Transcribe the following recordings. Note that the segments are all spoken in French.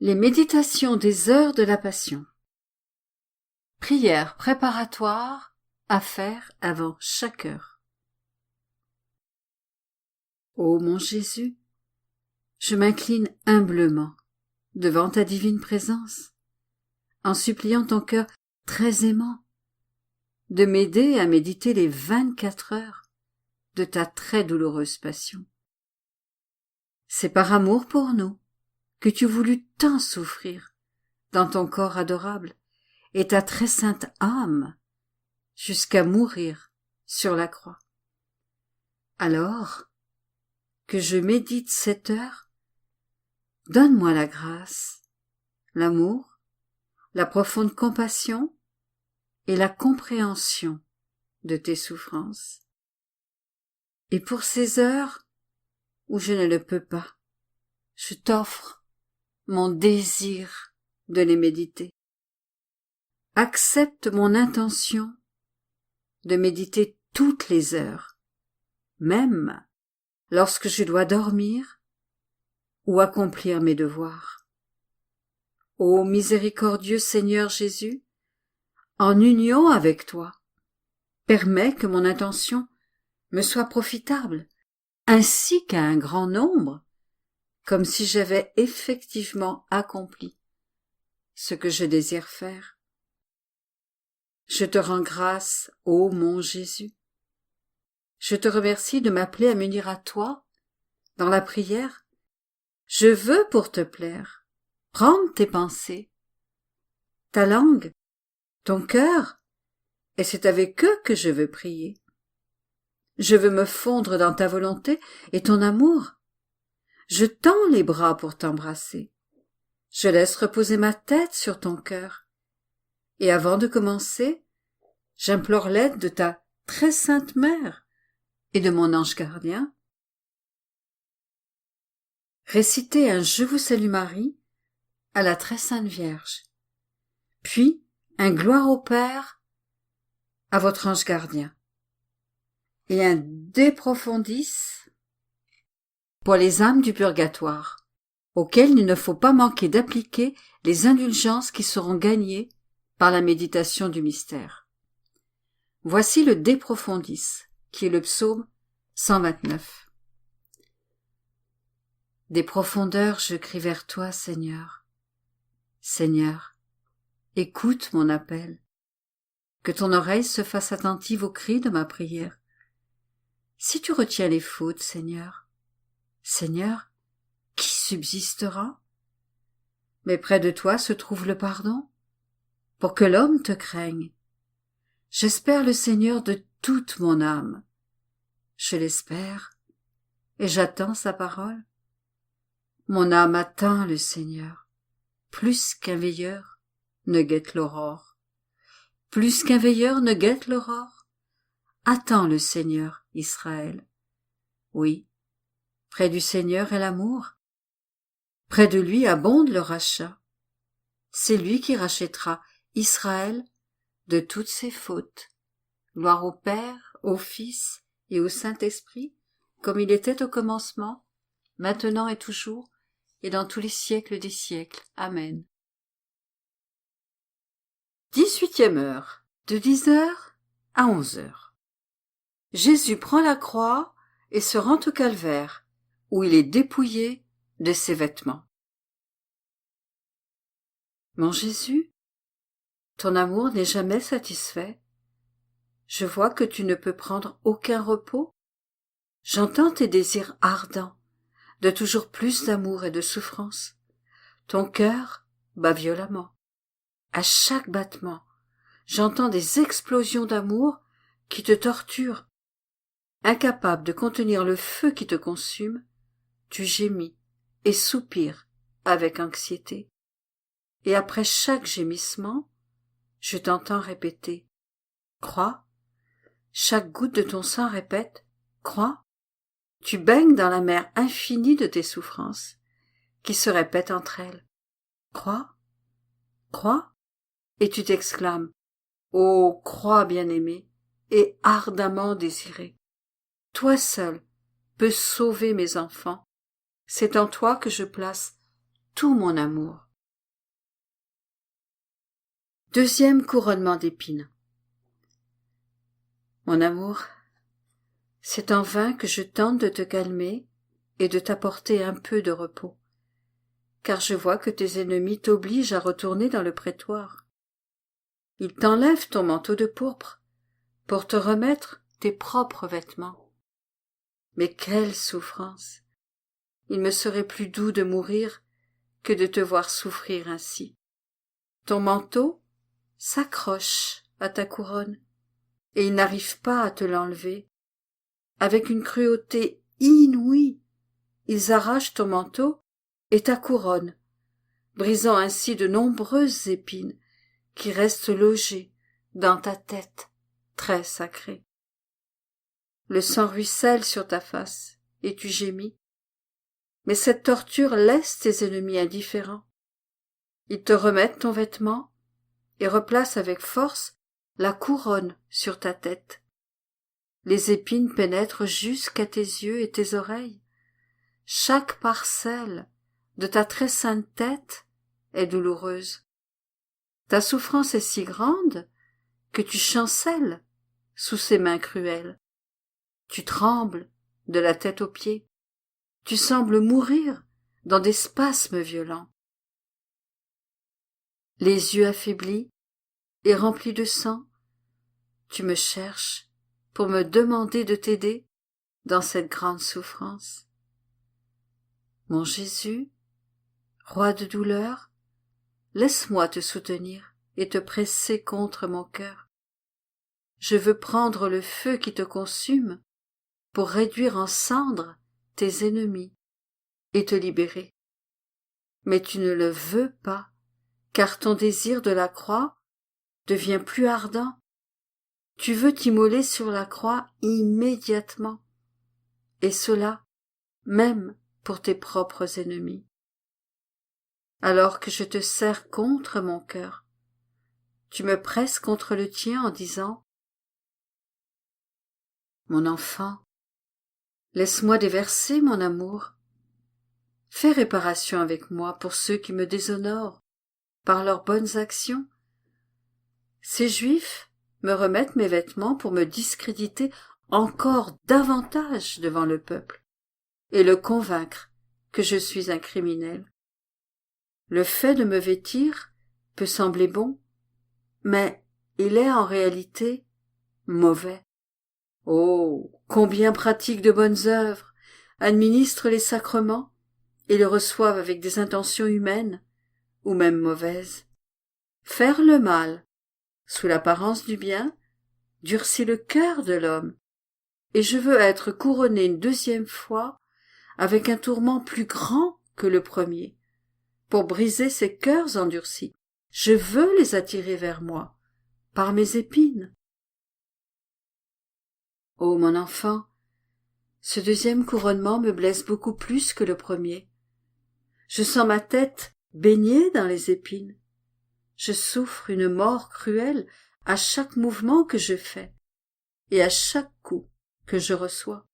Les méditations des heures de la Passion. Prière préparatoire à faire avant chaque heure. Ô mon Jésus, je m'incline humblement devant ta divine présence, en suppliant ton cœur très aimant de m'aider à méditer les 24 heures de ta très douloureuse passion. C'est par amour pour nous que tu voulus tant souffrir dans ton corps adorable et ta très sainte âme jusqu'à mourir sur la croix. Alors que je médite cette heure, donne-moi la grâce, l'amour, la profonde compassion et la compréhension de tes souffrances. Et pour ces heures où je ne le peux pas, je t'offre mon désir de les méditer. Accepte mon intention de méditer toutes les heures, même lorsque je dois dormir ou accomplir mes devoirs. Ô miséricordieux Seigneur Jésus, en union avec toi, permets que mon intention me soit profitable, ainsi qu'à un grand nombre, comme si j'avais effectivement accompli ce que je désire faire. Je te rends grâce, ô mon Jésus. Je te remercie de m'appeler à m'unir à toi dans la prière. Je veux pour te plaire prendre tes pensées, ta langue, ton cœur, et c'est avec eux que je veux prier. Je veux me fondre dans ta volonté et ton amour. Je tends les bras pour t'embrasser. Je laisse reposer ma tête sur ton cœur. Et avant de commencer, j'implore l'aide de ta très sainte mère et de mon ange gardien. Récitez un Je vous salue Marie à la très sainte Vierge, puis un Gloire au Père à votre ange gardien, et un De Profundis pour les âmes du purgatoire, auxquelles il ne faut pas manquer d'appliquer les indulgences qui seront gagnées par la méditation du mystère. Voici le De Profundis, qui est le psaume 129. Des profondeurs je crie vers toi, Seigneur. Seigneur, écoute mon appel. Que ton oreille se fasse attentive aux cris de ma prière. Si tu retiens les fautes, Seigneur, Seigneur, qui subsistera? Mais près de toi se trouve le pardon, pour que l'homme te craigne. J'espère le Seigneur de toute mon âme. Je l'espère, et j'attends sa parole. Mon âme attend le Seigneur, plus qu'un veilleur ne guette l'aurore. Plus qu'un veilleur ne guette l'aurore, attends le Seigneur, Israël. Oui, près du Seigneur est l'amour. Près de lui abonde le rachat. C'est lui qui rachètera Israël de toutes ses fautes. Gloire au Père, au Fils et au Saint-Esprit, comme il était au commencement, maintenant et toujours, et dans tous les siècles des siècles. Amen. 18e heure, de 10h à 11h. Jésus prend la croix et se rend au calvaire, où il est dépouillé de ses vêtements. Mon Jésus, ton amour n'est jamais satisfait. Je vois que tu ne peux prendre aucun repos. J'entends tes désirs ardents, de toujours plus d'amour et de souffrance. Ton cœur bat violemment. À chaque battement, j'entends des explosions d'amour qui te torturent. Incapable de contenir le feu qui te consume, tu gémis et soupires avec anxiété. Et après chaque gémissement, je t'entends répéter « Crois ». Chaque goutte de ton sang répète « Crois ». Tu baignes dans la mer infinie de tes souffrances, qui se répètent entre elles « Crois, crois ». Et tu t'exclames « Ô croix bien-aimée et ardemment désirée, toi seul peux sauver mes enfants, c'est en toi que je place tout mon amour. » Deuxième couronnement d'épines. Mon amour, c'est en vain que je tente de te calmer et de t'apporter un peu de repos, car je vois que tes ennemis t'obligent à retourner dans le prétoire. Ils t'enlèvent ton manteau de pourpre pour te remettre tes propres vêtements. Mais quelle souffrance! Il me serait plus doux de mourir que de te voir souffrir ainsi. Ton manteau s'accroche à ta couronne, et ils n'arrivent pas à te l'enlever. Avec une cruauté inouïe, ils arrachent ton manteau et ta couronne, brisant ainsi de nombreuses épines qui restent logées dans ta tête très sacrée. Le sang ruisselle sur ta face, et tu gémis. Mais cette torture laisse tes ennemis indifférents. Ils te remettent ton vêtement et replacent avec force la couronne sur ta tête. Les épines pénètrent jusqu'à tes yeux et tes oreilles. Chaque parcelle de ta très sainte tête est douloureuse. Ta souffrance est si grande que tu chancelles sous ces mains cruelles. Tu trembles de la tête aux pieds. Tu sembles mourir dans des spasmes violents. Les yeux affaiblis et remplis de sang, tu me cherches pour me demander de t'aider dans cette grande souffrance. Mon Jésus, roi de douleur, laisse-moi te soutenir et te presser contre mon cœur. Je veux prendre le feu qui te consume pour réduire en cendres tes ennemis et te libérer. Mais tu ne le veux pas, car ton désir de la croix devient plus ardent. Tu veux t'immoler sur la croix immédiatement, et cela même pour tes propres ennemis. Alors que je te serre contre mon cœur, tu me presses contre le tien en disant « Mon enfant, laisse-moi déverser mon amour. Fais réparation avec moi pour ceux qui me déshonorent par leurs bonnes actions. Ces Juifs me remettent mes vêtements pour me discréditer encore davantage devant le peuple et le convaincre que je suis un criminel. Le fait de me vêtir peut sembler bon, mais il est en réalité mauvais. Oh, combien pratiquent de bonnes œuvres, administrent les sacrements et les reçoivent avec des intentions humaines ou même mauvaises. Faire le mal sous l'apparence du bien durcit le cœur de l'homme, et je veux être couronné une deuxième fois avec un tourment plus grand que le premier, pour briser ces cœurs endurcis. Je veux les attirer vers moi, par mes épines. Ô mon enfant, ce deuxième couronnement me blesse beaucoup plus que le premier. Je sens ma tête baignée dans les épines. Je souffre une mort cruelle à chaque mouvement que je fais et à chaque coup que je reçois.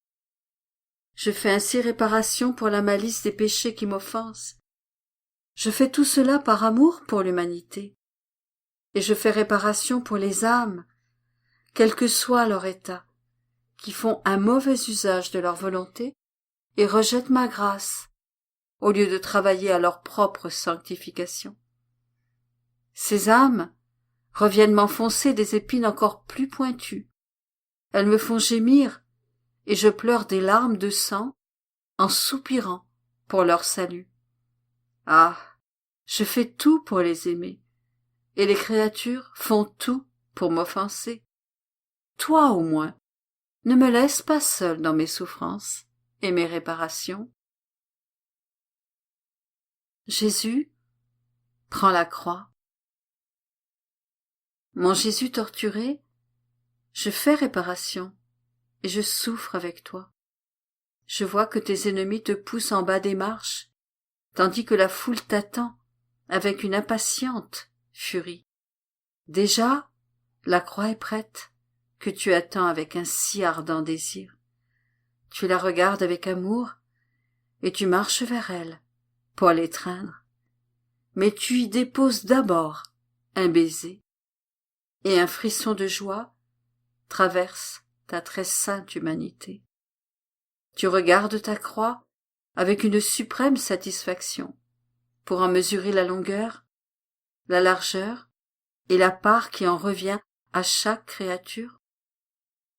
Je fais ainsi réparation pour la malice des péchés qui m'offensent. Je fais tout cela par amour pour l'humanité. Et je fais réparation pour les âmes, quel que soit leur état, qui font un mauvais usage de leur volonté et rejettent ma grâce, au lieu de travailler à leur propre sanctification. Ces âmes reviennent m'enfoncer des épines encore plus pointues. Elles me font gémir, et je pleure des larmes de sang en soupirant pour leur salut. Ah, je fais tout pour les aimer, et les créatures font tout pour m'offenser. Toi au moins, ne me laisse pas seule dans mes souffrances et mes réparations. Jésus prend la croix. Mon Jésus torturé, je fais réparation et je souffre avec toi. Je vois que tes ennemis te poussent en bas des marches, tandis que la foule t'attend avec une impatiente furie. Déjà, la croix est prête, que tu attends avec un si ardent désir. Tu la regardes avec amour et tu marches vers elle pour l'étreindre. Mais tu y déposes d'abord un baiser. et un frisson de joie traverse ta très sainte humanité. Tu regardes ta croix avec une suprême satisfaction pour en mesurer la longueur, la largeur et la part qui en revient à chaque créature.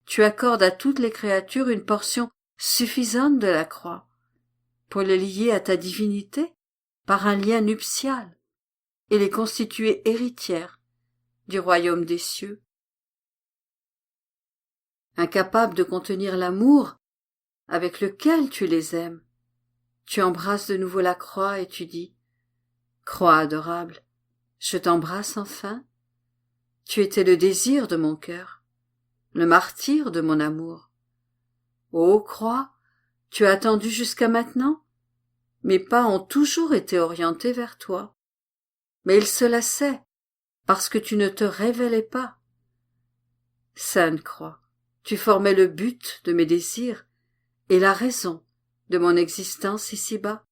Tu accordes à toutes les créatures une portion suffisante de la croix pour les lier à ta divinité par un lien nuptial et les constituer héritières du royaume des cieux. Incapable de contenir l'amour avec lequel tu les aimes, tu embrasses de nouveau la croix et tu dis « Croix adorable, je t'embrasse enfin. Tu étais le désir de mon cœur, le martyre de mon amour. Ô croix, tu as attendu jusqu'à maintenant. Mes pas ont toujours été orientés vers toi. Mais ils se lassaient parce que tu ne te révélais pas. Sainte croix, tu formais le but de mes désirs et la raison de mon existence ici-bas.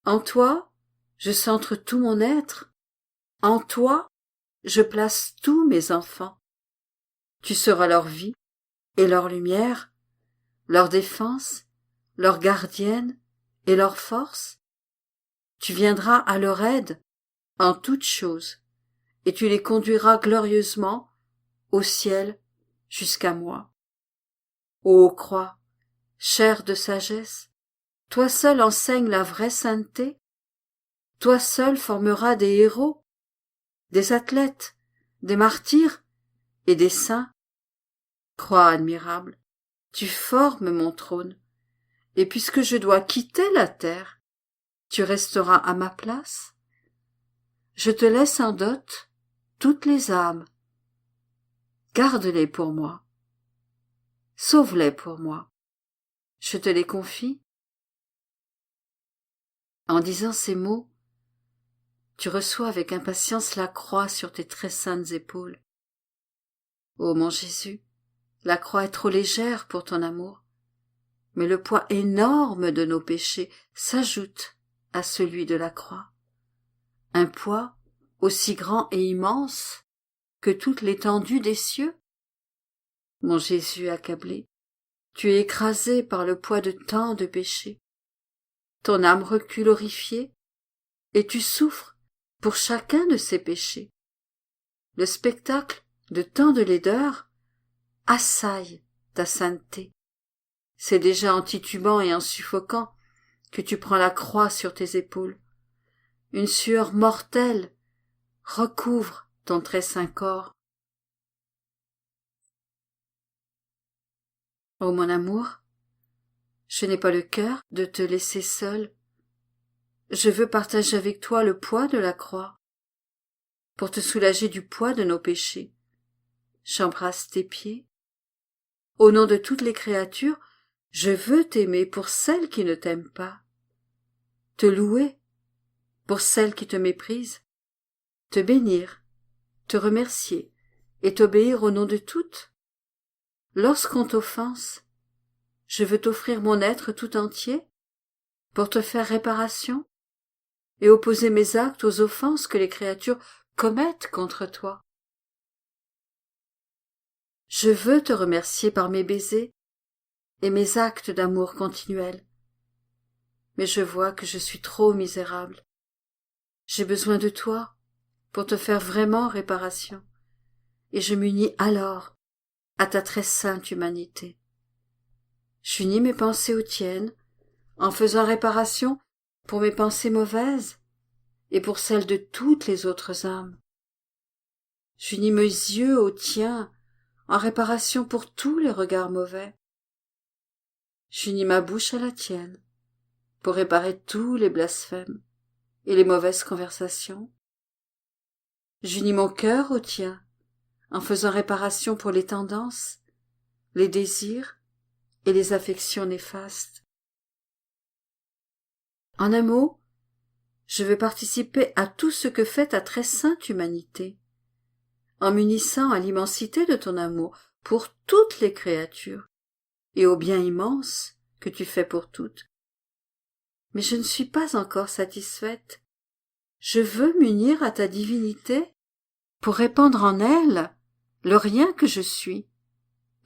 En toi, je centre tout mon être. En toi, je place tous mes enfants. Tu seras leur vie et leur lumière, leur défense, leur gardienne et leur force. Tu viendras à leur aide en toutes choses, et tu les conduiras glorieusement au ciel jusqu'à moi. Ô croix, chair de sagesse, toi seul enseigne la vraie sainteté, toi seul formeras des héros, des athlètes, des martyrs et des saints. Croix admirable, tu formes mon trône, et puisque je dois quitter la terre, tu resteras à ma place. Je te laisse en dot toutes les âmes. Garde-les pour moi. Sauve-les pour moi. Je te les confie. En disant ces mots, tu reçois avec impatience la croix sur tes très saintes épaules. Ô mon Jésus, la croix est trop légère pour ton amour, mais le poids énorme de nos péchés s'ajoute à celui de la croix. Un poids aussi grand et immense que toute l'étendue des cieux. Mon Jésus accablé, tu es écrasé par le poids de tant de péchés. Ton âme recule horrifiée, et tu souffres pour chacun de ces péchés. Le spectacle de tant de laideur assaille ta sainteté. C'est déjà en titubant et en suffoquant que tu prends la croix sur tes épaules. Une sueur mortelle recouvre ton très saint corps. Ô mon amour, je n'ai pas le cœur de te laisser seul. Je veux partager avec toi le poids de la croix, pour te soulager du poids de nos péchés. J'embrasse tes pieds. Au nom de toutes les créatures, je veux t'aimer pour celles qui ne t'aiment pas, te louer pour celles qui te méprisent, te bénir, te remercier et t'obéir au nom de toutes. Lorsqu'on t'offense, je veux t'offrir mon être tout entier pour te faire réparation et opposer mes actes aux offenses que les créatures commettent contre toi. Je veux te remercier par mes baisers et mes actes d'amour continuel. Mais je vois que je suis trop misérable. J'ai besoin de toi pour te faire vraiment réparation, et je m'unis alors à ta très sainte humanité. J'unis mes pensées aux tiennes, en faisant réparation pour mes pensées mauvaises et pour celles de toutes les autres âmes. J'unis mes yeux aux tiens, en réparation pour tous les regards mauvais. J'unis ma bouche à la tienne, pour réparer tous les blasphèmes et les mauvaises conversations. J'unis mon cœur au tien, en faisant réparation pour les tendances, les désirs et les affections néfastes. En un mot, je veux participer à tout ce que fait ta très sainte humanité, en m'unissant à l'immensité de ton amour pour toutes les créatures et au bien immense que tu fais pour toutes. Mais je ne suis pas encore satisfaite. Je veux m'unir à ta divinité pour répandre en elle le rien que je suis,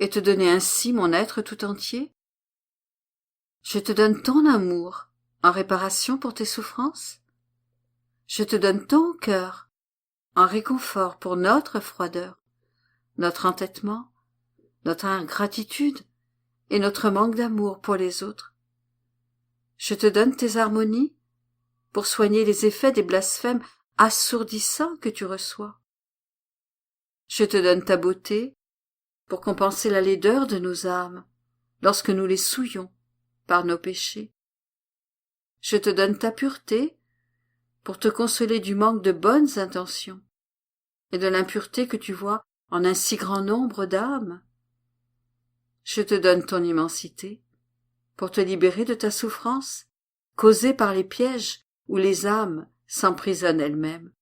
et te donner ainsi mon être tout entier? Je te donne ton amour en réparation pour tes souffrances? Je te donne ton cœur en réconfort pour notre froideur, notre entêtement, notre ingratitude et notre manque d'amour pour les autres? Je te donne tes harmonies pour soigner les effets des blasphèmes assourdissants que tu reçois. Je te donne ta beauté pour compenser la laideur de nos âmes lorsque nous les souillons par nos péchés. Je te donne ta pureté pour te consoler du manque de bonnes intentions et de l'impureté que tu vois en un si grand nombre d'âmes. Je te donne ton immensité pour te libérer de ta souffrance causée par les pièges où les âmes s'emprisonnent elles-mêmes.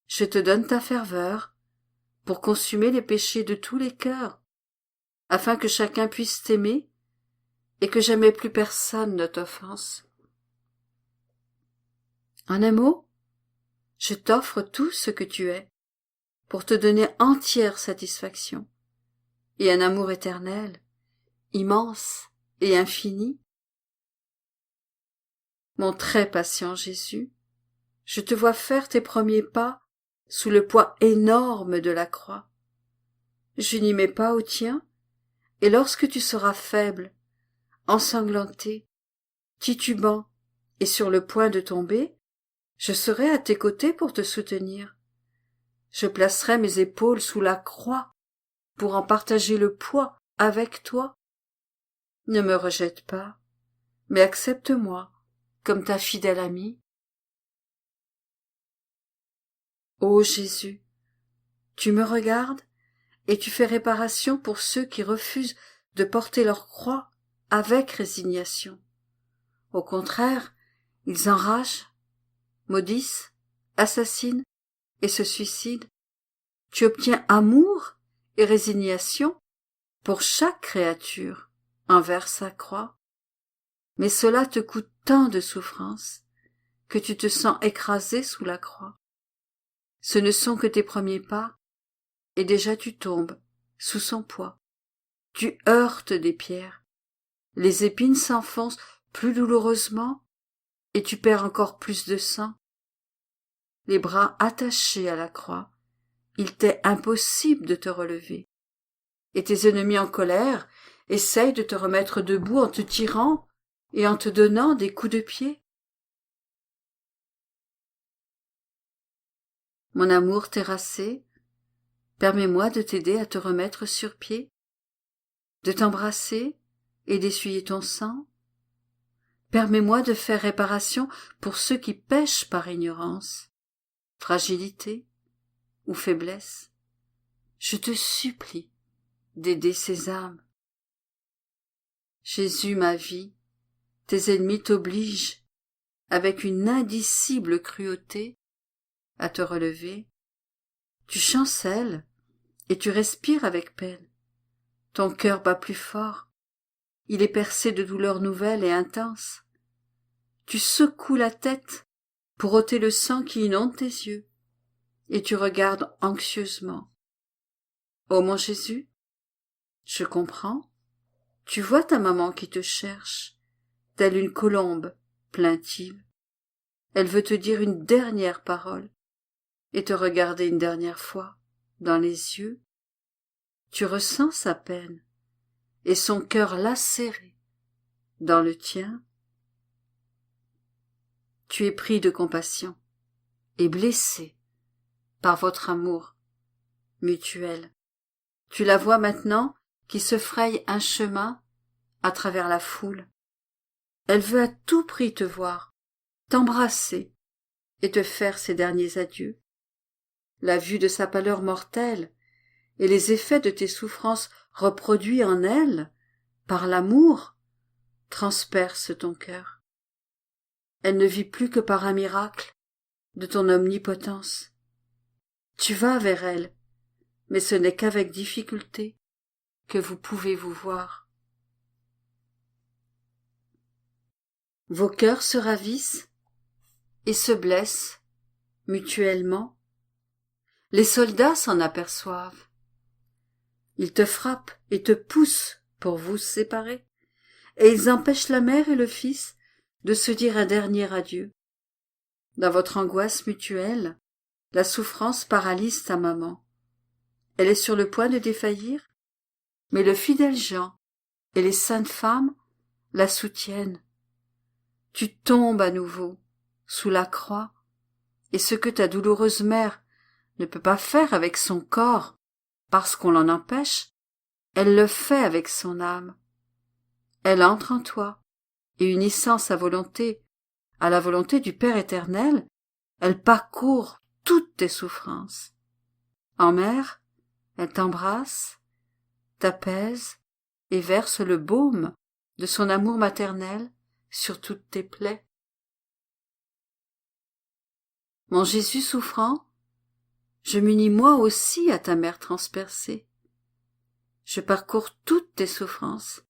Je te donne ta ferveur pour consumer les péchés de tous les cœurs, afin que chacun puisse t'aimer et que jamais plus personne ne t'offense. En un mot, je t'offre tout ce que tu es pour te donner entière satisfaction et un amour éternel, immense et infini. Mon très patient Jésus, je te vois faire tes premiers pas sous le poids énorme de la croix. Je n'y mets pas au tien, et lorsque tu seras faible, ensanglanté, titubant et sur le point de tomber, je serai à tes côtés pour te soutenir. Je placerai mes épaules sous la croix pour en partager le poids avec toi. Ne me rejette pas, mais accepte-moi comme ta fidèle amie. Ô Jésus, tu me regardes et tu fais réparation pour ceux qui refusent de porter leur croix avec résignation. Au contraire, ils enragent, maudissent, assassinent et se suicident. Tu obtiens amour et résignation pour chaque créature envers sa croix. Mais cela te coûte tant de souffrance que tu te sens écrasé sous la croix. Ce ne sont que tes premiers pas, et déjà tu tombes sous son poids. Tu heurtes des pierres, les épines s'enfoncent plus douloureusement, et tu perds encore plus de sang. Les bras attachés à la croix, il t'est impossible de te relever, et tes ennemis en colère essayent de te remettre debout en te tirant et en te donnant des coups de pied. Mon amour terrassé, permets-moi de t'aider à te remettre sur pied, de t'embrasser et d'essuyer ton sang. Permets-moi de faire réparation pour ceux qui pêchent par ignorance, fragilité ou faiblesse. Je te supplie d'aider ces âmes. Jésus, ma vie, tes ennemis t'obligent, avec une indicible cruauté, à te relever. Tu chancelles et tu respires avec peine. Ton cœur bat plus fort. Il est percé de douleurs nouvelles et intenses. Tu secoues la tête pour ôter le sang qui inonde tes yeux, et tu regardes anxieusement. Ô mon Jésus, je comprends. Tu vois ta maman qui te cherche, telle une colombe plaintive. Elle veut te dire une dernière parole et te regarder une dernière fois dans les yeux. Tu ressens sa peine et son cœur lacéré dans le tien. Tu es pris de compassion et blessé par votre amour mutuel. Tu la vois maintenant qui se fraye un chemin à travers la foule. Elle veut à tout prix te voir, t'embrasser et te faire ses derniers adieux. La vue de sa pâleur mortelle et les effets de tes souffrances reproduits en elle par l'amour transpercent ton cœur. Elle ne vit plus que par un miracle de ton omnipotence. Tu vas vers elle, mais ce n'est qu'avec difficulté que vous pouvez vous voir. Vos cœurs se ravissent et se blessent mutuellement. Les soldats s'en aperçoivent. Ils te frappent et te poussent pour vous séparer, et ils empêchent la mère et le fils de se dire un dernier adieu. Dans votre angoisse mutuelle, la souffrance paralyse ta maman. Elle est sur le point de défaillir, mais le fidèle Jean et les saintes femmes la soutiennent. Tu tombes à nouveau sous la croix, et ce que ta douloureuse mère ne peut pas faire avec son corps parce qu'on l'en empêche, elle le fait avec son âme. Elle entre en toi, et unissant sa volonté à la volonté du Père éternel, elle parcourt toutes tes souffrances. En mère, elle t'embrasse, t'apaise et verse le baume de son amour maternel sur toutes tes plaies. Mon Jésus souffrant, je m'unis moi aussi à ta mère transpercée. Je parcours toutes tes souffrances,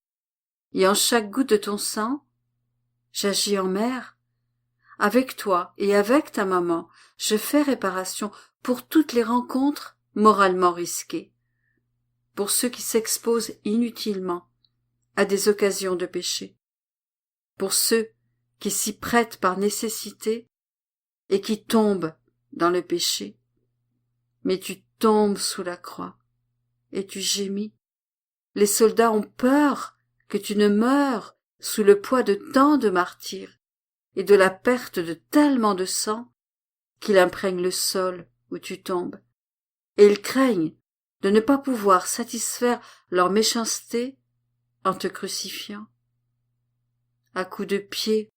et en chaque goutte de ton sang, j'agis en mère. Avec toi et avec ta maman, je fais réparation pour toutes les rencontres moralement risquées, pour ceux qui s'exposent inutilement à des occasions de péché, pour ceux qui s'y prêtent par nécessité et qui tombent dans le péché. Mais tu tombes sous la croix et tu gémis. Les soldats ont peur que tu ne meures sous le poids de tant de martyrs et de la perte de tellement de sang qu'il imprègne le sol où tu tombes, et ils craignent de ne pas pouvoir satisfaire leur méchanceté en te crucifiant. À coups de pied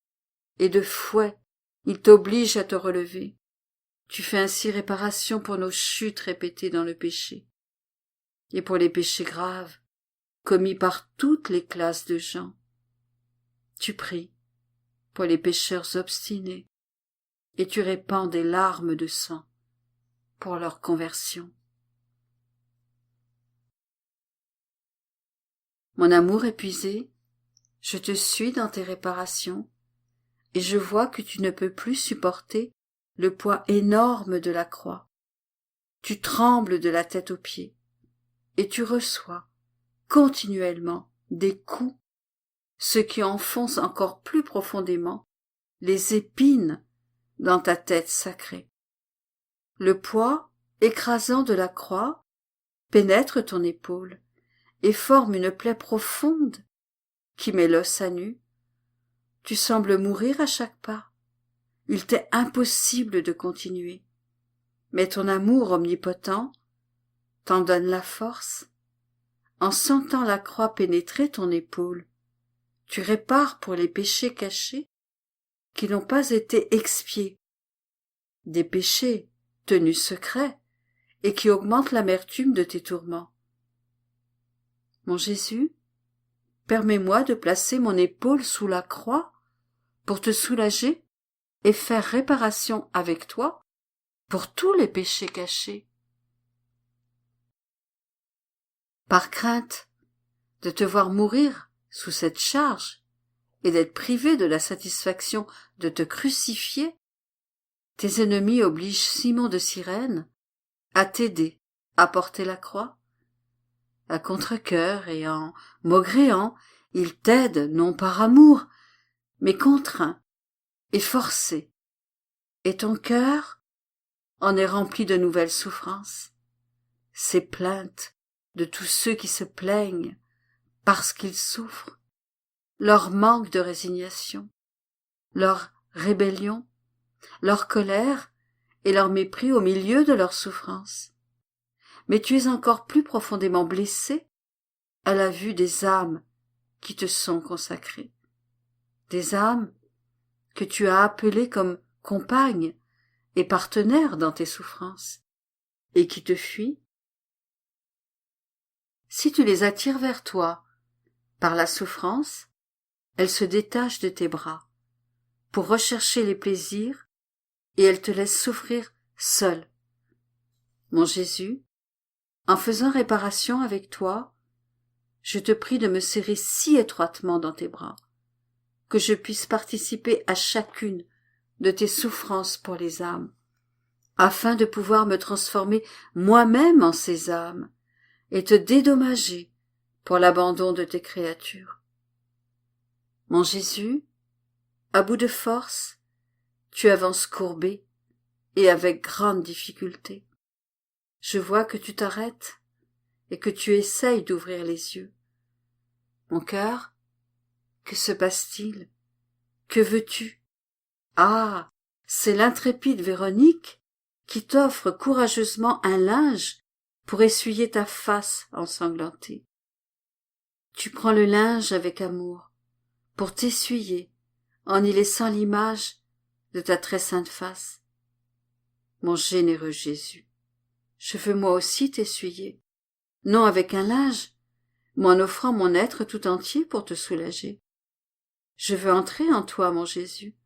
et de fouet, ils t'obligent à te relever. Tu fais ainsi réparation pour nos chutes répétées dans le péché, et pour les péchés graves commis par toutes les classes de gens. Tu pries pour les pécheurs obstinés, et tu répands des larmes de sang pour leur conversion. Mon amour épuisé, je te suis dans tes réparations, et je vois que tu ne peux plus supporter le poids énorme de la croix. Tu trembles de la tête aux pieds, et tu reçois continuellement des coups, ce qui enfonce encore plus profondément les épines dans ta tête sacrée. Le poids écrasant de la croix pénètre ton épaule et forme une plaie profonde qui met l'os à nu. Tu sembles mourir à chaque pas. Il t'est impossible de continuer. Mais ton amour omnipotent t'en donne la force. En sentant la croix pénétrer ton épaule, tu répares pour les péchés cachés qui n'ont pas été expiés, des péchés tenus secrets et qui augmentent l'amertume de tes tourments. Mon Jésus, permets-moi de placer mon épaule sous la croix pour te soulager et faire réparation avec toi pour tous les péchés cachés. Par crainte de te voir mourir sous cette charge et d'être privé de la satisfaction de te crucifier, tes ennemis obligent Simon de Cyrène à t'aider à porter la croix. À contre-cœur et en maugréant, il t'aide non par amour, mais contraint et forcé, et ton cœur en est rempli de nouvelles souffrances. Ces plaintes de tous ceux qui se plaignent parce qu'ils souffrent, leur manque de résignation, leur rébellion, leur colère et leur mépris au milieu de leur souffrance. Mais tu es encore plus profondément blessé à la vue des âmes qui te sont consacrées, des âmes que tu as appelées comme compagnes et partenaires dans tes souffrances, et qui te fuient. Si tu les attires vers toi par la souffrance, elles se détachent de tes bras pour rechercher les plaisirs et elles te laissent souffrir seul. Mon Jésus, en faisant réparation avec toi, je te prie de me serrer si étroitement dans tes bras que je puisse participer à chacune de tes souffrances pour les âmes, afin de pouvoir me transformer moi-même en sésame et te dédommager pour l'abandon de tes créatures. Mon Jésus, à bout de force, tu avances courbé et avec grande difficulté. Je vois que tu t'arrêtes et que tu essayes d'ouvrir les yeux. Mon cœur, que se passe-t-il? Que veux-tu? Ah, c'est l'intrépide Véronique qui t'offre courageusement un linge pour essuyer ta face ensanglantée. Tu prends le linge avec amour pour t'essuyer en y laissant l'image de ta très sainte face. Mon généreux Jésus, je veux moi aussi t'essuyer, non avec un linge, mais en offrant mon être tout entier pour te soulager. Je veux entrer en toi, mon Jésus,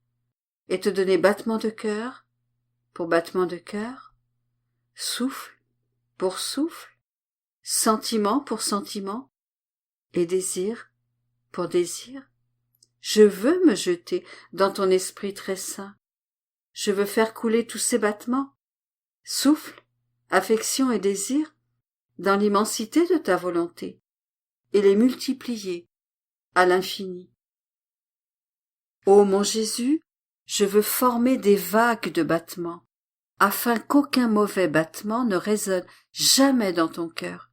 et te donner battement de cœur pour battement de cœur, souffle pour souffle, sentiment pour sentiment, et désir pour désir. Je veux me jeter dans ton esprit très saint. Je veux faire couler tous ces battements, souffle, affection et désir, dans l'immensité de ta volonté, et les multiplier à l'infini. Ô mon Jésus, je veux former des vagues de battements, afin qu'aucun mauvais battement ne résonne jamais dans ton cœur,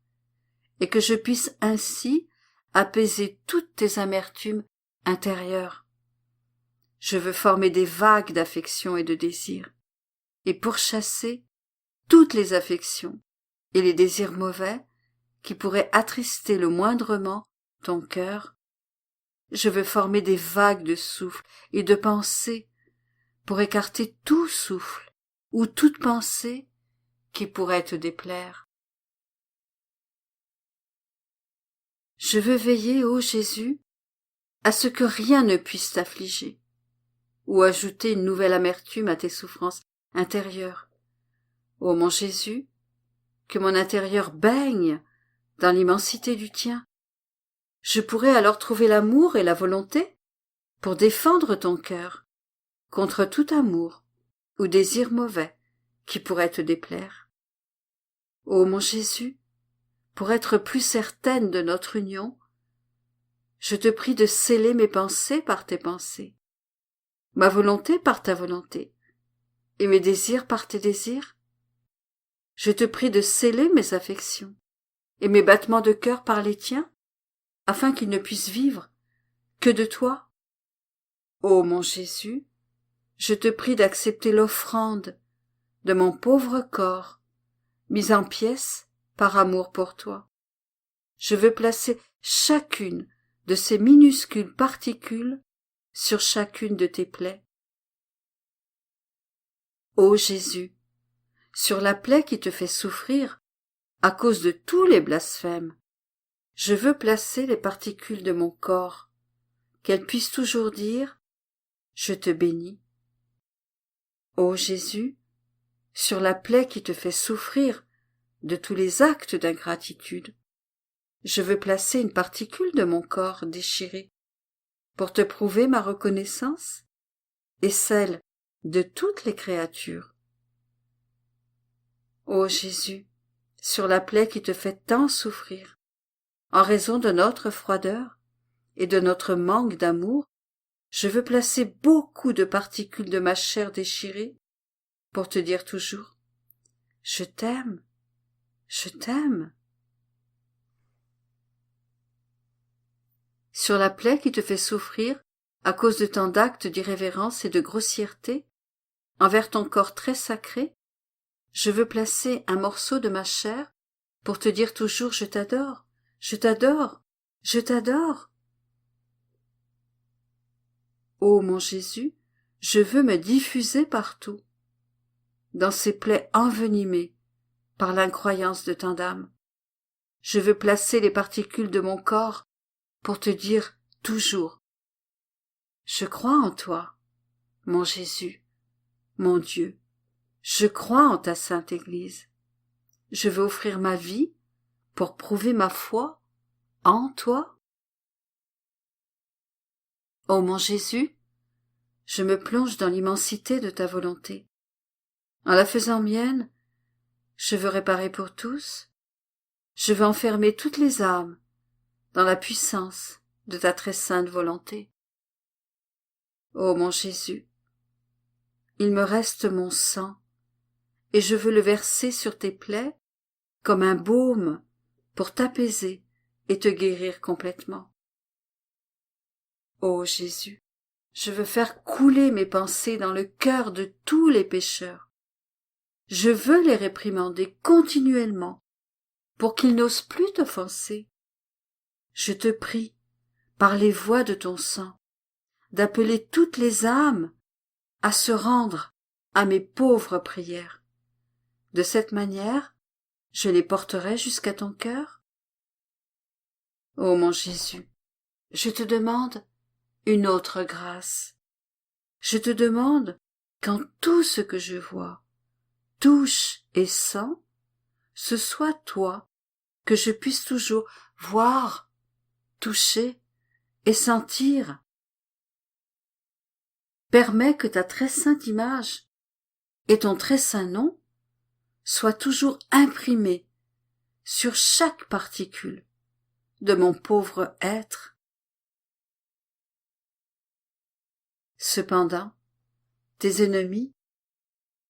et que je puisse ainsi apaiser toutes tes amertumes intérieures. Je veux former des vagues d'affection et de désir, et pourchasser toutes les affections et les désirs mauvais qui pourraient attrister le moindrement ton cœur. Je veux former des vagues de souffle et de pensée pour écarter tout souffle ou toute pensée qui pourrait te déplaire. Je veux veiller, ô Jésus, à ce que rien ne puisse t'affliger, ou ajouter une nouvelle amertume à tes souffrances intérieures. Ô mon Jésus, que mon intérieur baigne dans l'immensité du tien. Je pourrais alors trouver l'amour et la volonté pour défendre ton cœur contre tout amour ou désir mauvais qui pourrait te déplaire. Ô mon Jésus, pour être plus certaine de notre union, je te prie de sceller mes pensées par tes pensées, ma volonté par ta volonté, et mes désirs par tes désirs. Je te prie de sceller mes affections et mes battements de cœur par les tiens, afin qu'ils ne puissent vivre que de toi. Ô mon Jésus, je te prie d'accepter l'offrande de mon pauvre corps, mis en pièces par amour pour toi. Je veux placer chacune de ces minuscules particules sur chacune de tes plaies. Ô Jésus, sur la plaie qui te fait souffrir à cause de tous les blasphèmes, je veux placer les particules de mon corps, qu'elles puissent toujours dire « Je te bénis ». Ô Jésus, sur la plaie qui te fait souffrir de tous les actes d'ingratitude, je veux placer une particule de mon corps déchiré pour te prouver ma reconnaissance et celle de toutes les créatures. Ô Jésus, sur la plaie qui te fait tant souffrir, en raison de notre froideur et de notre manque d'amour, je veux placer beaucoup de particules de ma chair déchirée pour te dire toujours « Je t'aime, je t'aime ». Sur la plaie qui te fait souffrir à cause de tant d'actes d'irrévérence et de grossièreté envers ton corps très sacré, je veux placer un morceau de ma chair pour te dire toujours « Je t'adore, je t'adore, je t'adore ». Ô mon Jésus, je veux me diffuser partout, dans ces plaies envenimées par l'incroyance de tant d'âmes. Je veux placer les particules de mon corps pour te dire toujours « Je crois en toi, mon Jésus, mon Dieu, je crois en ta sainte Église. Je veux offrir ma vie pour prouver ma foi en toi. » Ô mon Jésus, je me plonge dans l'immensité de ta volonté. En la faisant mienne, je veux réparer pour tous, je veux enfermer toutes les âmes dans la puissance de ta très sainte volonté. Ô mon Jésus, il me reste mon sang, et je veux le verser sur tes plaies comme un baume pour t'apaiser et te guérir complètement. Ô Jésus, je veux faire couler mes pensées dans le cœur de tous les pécheurs. Je veux les réprimander continuellement pour qu'ils n'osent plus t'offenser. Je te prie, par les voies de ton sang, d'appeler toutes les âmes à se rendre à mes pauvres prières. De cette manière, je les porterai jusqu'à ton cœur. Ô mon Jésus, je te demande une autre grâce. Je te demande qu'en tout ce que je vois, touche et sens, ce soit toi, que je puisse toujours voir, toucher et sentir. Permets que ta très sainte image et ton très saint nom soient toujours imprimés sur chaque particule de mon pauvre être. Cependant, tes ennemis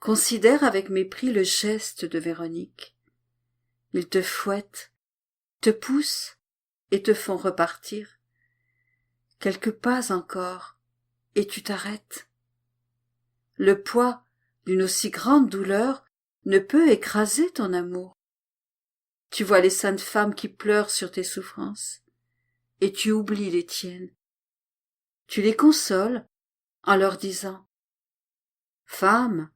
considèrent avec mépris le geste de Véronique. Ils te fouettent, te poussent et te font repartir. Quelques pas encore, et tu t'arrêtes. Le poids d'une aussi grande douleur ne peut écraser ton amour. Tu vois les saintes femmes qui pleurent sur tes souffrances, et tu oublies les tiennes. Tu les consoles en leur disant « Femmes,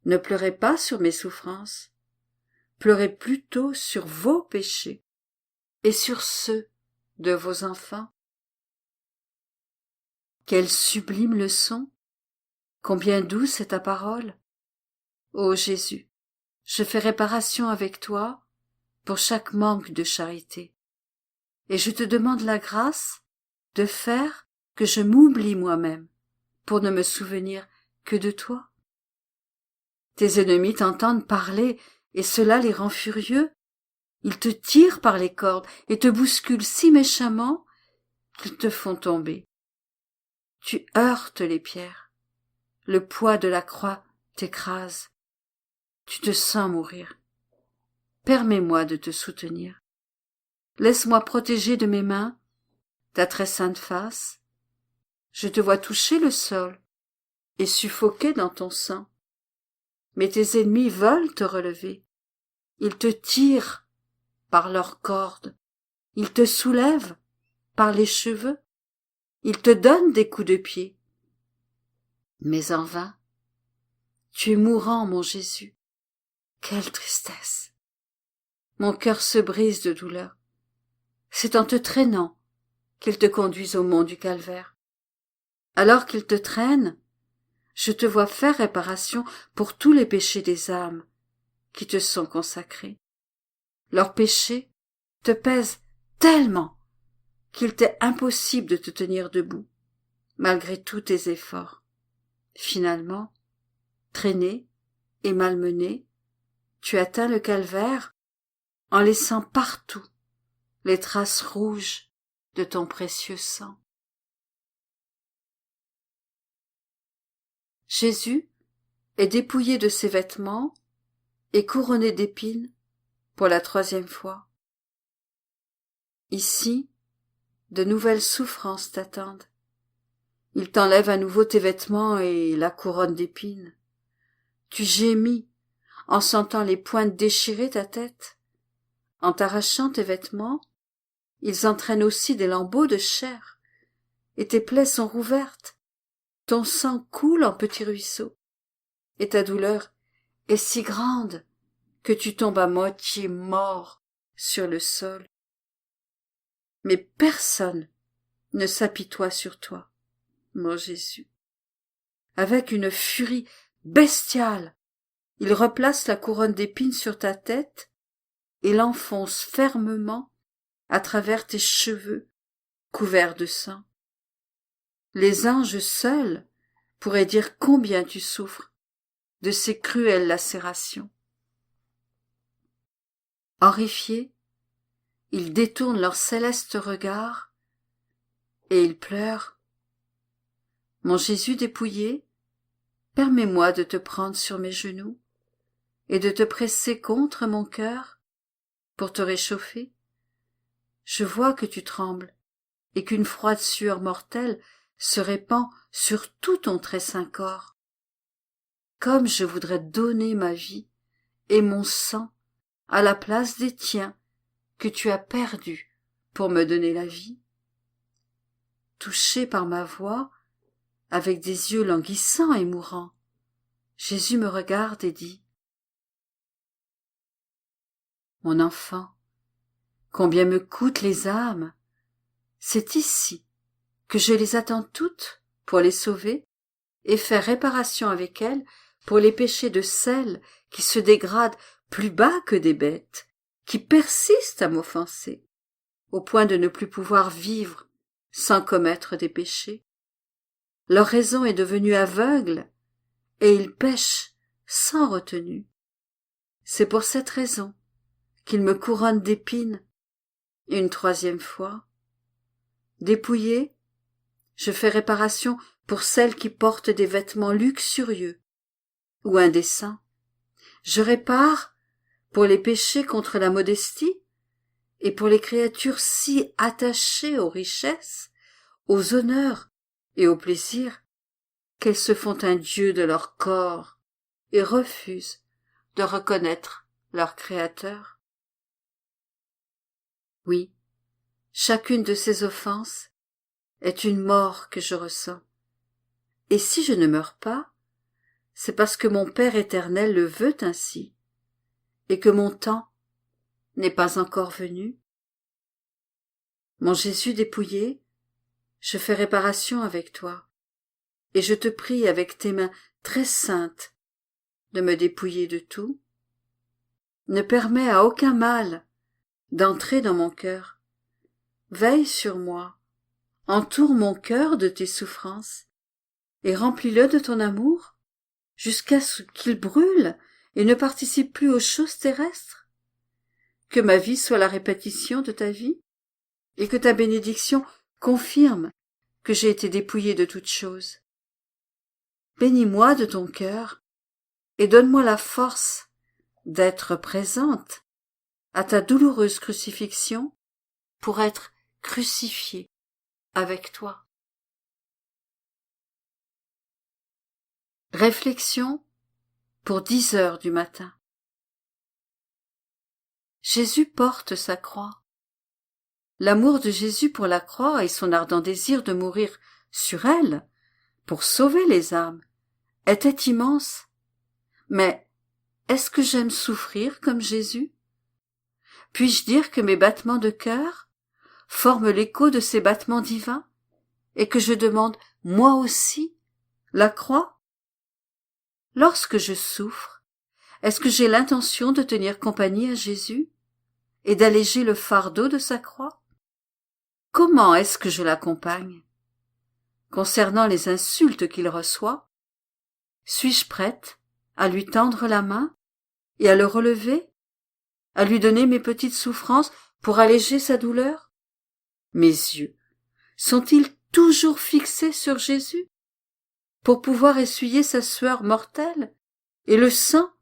ne pleurez pas sur mes souffrances, pleurez plutôt sur vos péchés et sur ceux de vos enfants. » Quelle sublime leçon! Combien douce est ta parole! Ô Jésus, je fais réparation avec toi pour chaque manque de charité, et je te demande la grâce de faire que je m'oublie moi-même pour ne me souvenir que de toi. Tes ennemis t'entendent parler et cela les rend furieux. Ils te tirent par les cordes et te bousculent si méchamment qu'ils te font tomber. Tu heurtes les pierres. Le poids de la croix t'écrase. Tu te sens mourir. Permets-moi de te soutenir. Laisse-moi protéger de mes mains ta très sainte face. Je te vois toucher le sol et suffoquer dans ton sang. Mais tes ennemis veulent te relever. Ils te tirent par leurs cordes. Ils te soulèvent par les cheveux. Ils te donnent des coups de pied. Mais en vain. Tu es mourant, mon Jésus. Quelle tristesse! Mon cœur se brise de douleur. C'est en te traînant qu'ils te conduisent au mont du Calvaire. Alors qu'ils te traînent, je te vois faire réparation pour tous les péchés des âmes qui te sont consacrées. Leurs péchés te pèsent tellement qu'il t'est impossible de te tenir debout, malgré tous tes efforts. Finalement, traîné et malmené, tu atteins le calvaire en laissant partout les traces rouges de ton précieux sang. Jésus est dépouillé de ses vêtements et couronné d'épines pour la 3e fois. Ici, de nouvelles souffrances t'attendent. Il t'enlève à nouveau tes vêtements et la couronne d'épines. Tu gémis en sentant les pointes déchirer ta tête. En t'arrachant tes vêtements, ils entraînent aussi des lambeaux de chair, et tes plaies sont rouvertes. Ton sang coule en petits ruisseaux, et ta douleur est si grande que tu tombes à moitié mort sur le sol. Mais personne ne s'apitoie sur toi, mon Jésus. Avec une furie bestiale, il replace la couronne d'épines sur ta tête et l'enfonce fermement à travers tes cheveux couverts de sang. Les anges seuls pourraient dire combien tu souffres, de ces cruelles lacérations. Horrifiés, ils détournent leur céleste regard et ils pleurent. Mon Jésus dépouillé, permets-moi de te prendre sur mes genoux et de te presser contre mon cœur pour te réchauffer. Je vois que tu trembles et qu'une froide sueur mortelle se répand sur tout ton très saint corps. Comme je voudrais donner ma vie et mon sang à la place des tiens que tu as perdus pour me donner la vie. Touché par ma voix, avec des yeux languissants et mourants, Jésus me regarde et dit : Mon enfant, combien me coûtent les âmes, c'est ici que je les attends toutes pour les sauver et faire réparation avec elles pour les péchés de celles qui se dégradent plus bas que des bêtes, qui persistent à m'offenser, au point de ne plus pouvoir vivre sans commettre des péchés. Leur raison est devenue aveugle et ils pêchent sans retenue. C'est pour cette raison qu'ils me couronnent d'épines une troisième fois. Dépouillé, je fais réparation pour celles qui portent des vêtements luxurieux ou indécents. Je répare pour les péchés contre la modestie et pour les créatures si attachées aux richesses, aux honneurs et aux plaisirs qu'elles se font un dieu de leur corps et refusent de reconnaître leur Créateur. Oui, chacune de ces offenses est une mort que je ressens. Et si je ne meurs pas, c'est parce que mon Père éternel le veut ainsi, et que mon temps n'est pas encore venu. Mon Jésus dépouillé, je fais réparation avec toi, et je te prie avec tes mains très saintes de me dépouiller de tout. Ne permets à aucun mal d'entrer dans mon cœur. Veille sur moi, entoure mon cœur de tes souffrances, et remplis-le de ton amour, jusqu'à ce qu'il brûle et ne participe plus aux choses terrestres. Que ma vie soit la répétition de ta vie, et que ta bénédiction confirme que j'ai été dépouillée de toutes choses. Bénis-moi de ton cœur, et donne-moi la force d'être présente à ta douloureuse crucifixion pour être crucifiée avec toi. Réflexion pour 10 heures du matin. Jésus porte sa croix. L'amour de Jésus pour la croix et son ardent désir de mourir sur elle, pour sauver les âmes, était immense. Mais est-ce que j'aime souffrir comme Jésus ? Puis-je dire que mes battements de cœur forment l'écho de ces battements divins et que je demande, moi aussi, la croix ? Lorsque je souffre, est-ce que j'ai l'intention de tenir compagnie à Jésus et d'alléger le fardeau de sa croix ? Comment est-ce que je l'accompagne ? Concernant les insultes qu'il reçoit, suis-je prête à lui tendre la main et à le relever, à lui donner mes petites souffrances pour alléger sa douleur ? Mes yeux sont-ils toujours fixés sur Jésus pour pouvoir essuyer sa sueur mortelle et le sang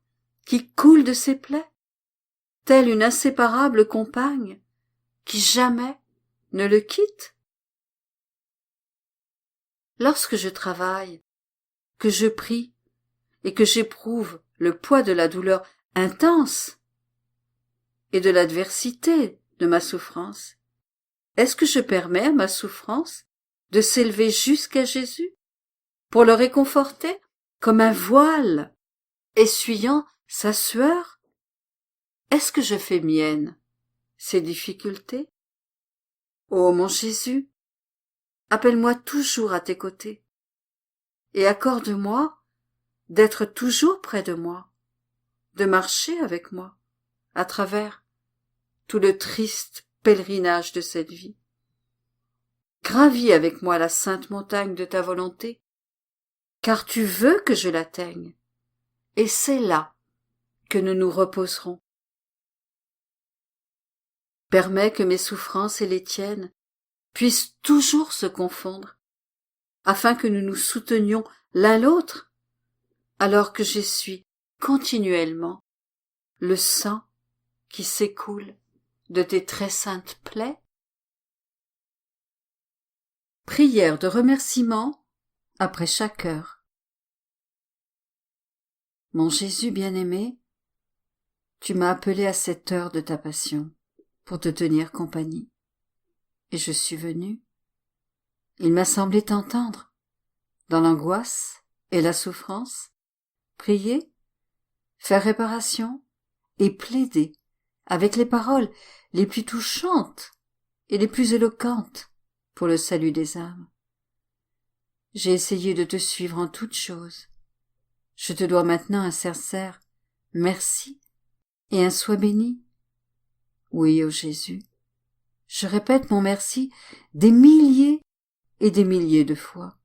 qui coule de ses plaies, telle une inséparable compagne qui jamais ne le quitte ? Lorsque je travaille, que je prie et que j'éprouve le poids de la douleur intense et de l'adversité de ma souffrance, est-ce que je permets à ma souffrance de s'élever jusqu'à Jésus pour le réconforter comme un voile essuyant sa sueur ? Est-ce que je fais mienne ces difficultés ? Ô mon Jésus, appelle-moi toujours à tes côtés et accorde-moi d'être toujours près de moi, de marcher avec moi à travers tout le triste pèlerinage de cette vie. Gravis avec moi la sainte montagne de ta volonté, car tu veux que je l'atteigne, et c'est là que nous nous reposerons. Permets que mes souffrances et les tiennes puissent toujours se confondre, afin que nous nous soutenions l'un l'autre, alors que j'essuie continuellement le sang qui s'écoule de tes très saintes plaies. Prière de remerciement après chaque heure. Mon Jésus bien-aimé, tu m'as appelé à cette heure de ta passion pour te tenir compagnie. Et je suis venu. Il m'a semblé t'entendre, dans l'angoisse et la souffrance, prier, faire réparation et plaider avec les paroles les plus touchantes et les plus éloquentes pour le salut des âmes. J'ai essayé de te suivre en toutes choses. Je te dois maintenant un sincère merci et un sois béni. Oui, ô Jésus, je répète mon merci des milliers et des milliers de fois.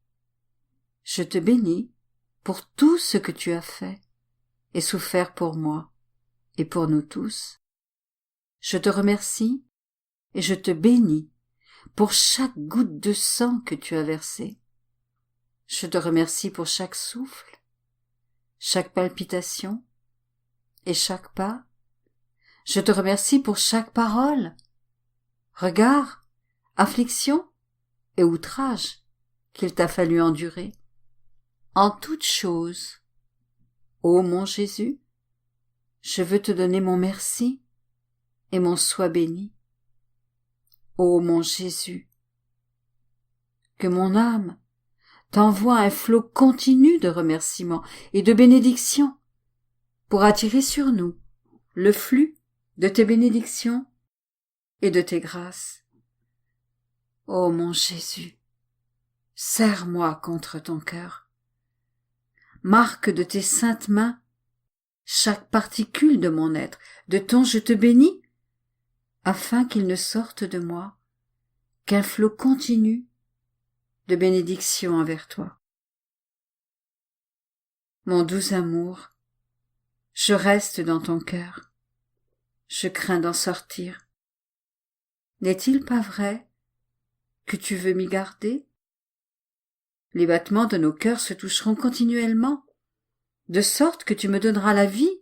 Je te bénis pour tout ce que tu as fait et souffert pour moi et pour nous tous. Je te remercie et je te bénis pour chaque goutte de sang que tu as versé. Je te remercie pour chaque souffle, chaque palpitation et chaque pas. Je te remercie pour chaque parole, regard, affliction et outrage qu'il t'a fallu endurer. En toutes choses, ô mon Jésus, je veux te donner mon merci et mon sois béni. Ô mon Jésus, que mon âme t'envoie un flot continu de remerciements et de bénédictions pour attirer sur nous le flux de tes bénédictions et de tes grâces. Ô mon Jésus, serre-moi contre ton cœur. Marque de tes saintes mains chaque particule de mon être, de ton je te bénis, afin qu'il ne sorte de moi qu'un flot continu de bénédictions envers toi. Mon doux amour, je reste dans ton cœur, je crains d'en sortir. N'est-il pas vrai que tu veux m'y garder? Les battements de nos cœurs se toucheront continuellement, de sorte que tu me donneras la vie,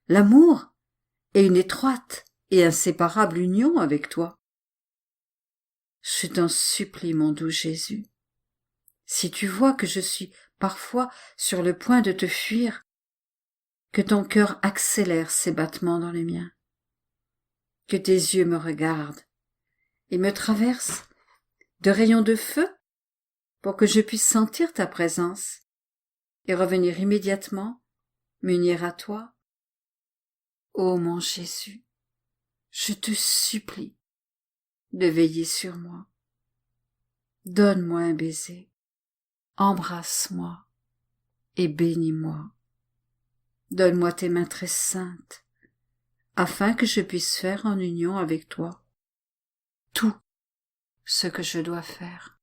l'amour et une étroite et inséparable union avec toi. Je t'en supplie, mon doux Jésus, si tu vois que je suis parfois sur le point de te fuir, que ton cœur accélère ses battements dans les miens, que tes yeux me regardent et me traversent de rayons de feu pour que je puisse sentir ta présence et revenir immédiatement m'unir à toi. Ô mon Jésus, je te supplie de veiller sur moi. Donne-moi un baiser, embrasse-moi et bénis-moi. Donne-moi tes mains très saintes, afin que je puisse faire en union avec toi tout ce que je dois faire.